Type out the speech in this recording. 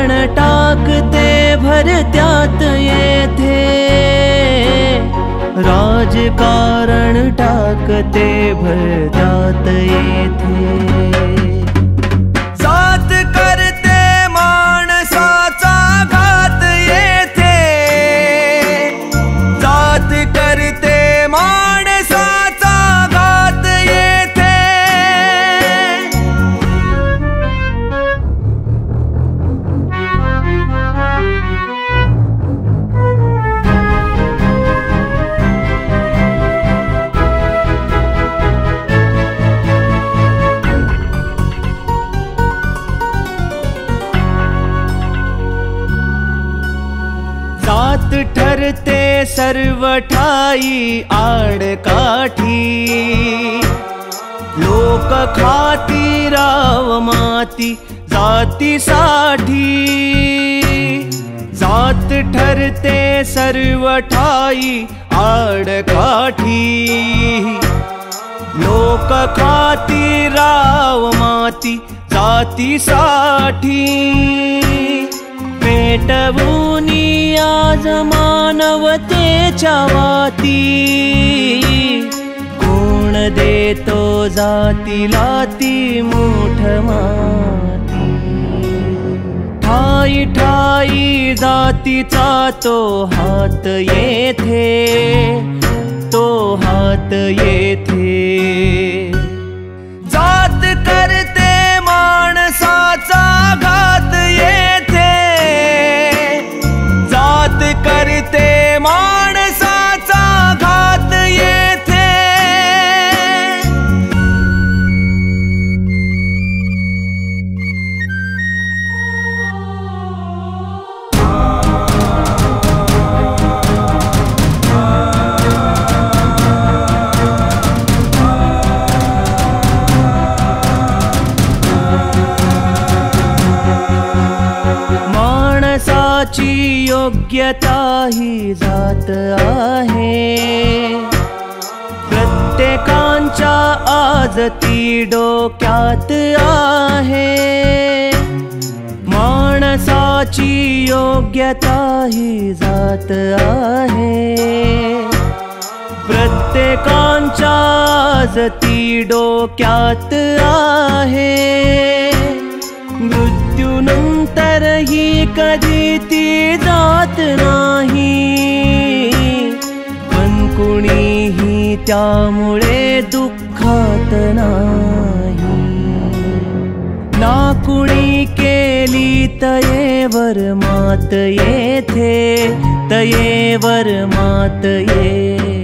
कारण टाकते भरत्यात येथे, राजकारण टाकते भरत्यात येथे। जात करते माणसाचा घात येथे, जात करते माणसाचा घात येथे। जात ठरते सर्व ठाई आडकाठी, लोक खाती राव माती जातीसाठी। जात ठरते सर्व ठाई आडकाठी, लोक खाती राव माती जातीसाठी। पेटवूनी आज मानवतेच्या वाती, कोण देतो जातीला ती मूठ माती। ठाई ठाई जातीचा तो हात येथे, तो हात येथे। जात करते माणसाचा घात येथे, जात करते माणसाचा घात येथे। माणसाची योग्यता ही जात आहे, प्रत्येकांच्या आज ती डोक्यात आहे। माणसाची योग्यता ही जात आहे, प्रत्येकांच्या आज ती डोक्यात आहे। मृत्यूनंतर ही कधी ती जात नाही, पण कुणीही त्यामुळे दुःखात नाही। ना कुणी केली तयेवर मात येथे, तयेवर मात येथे।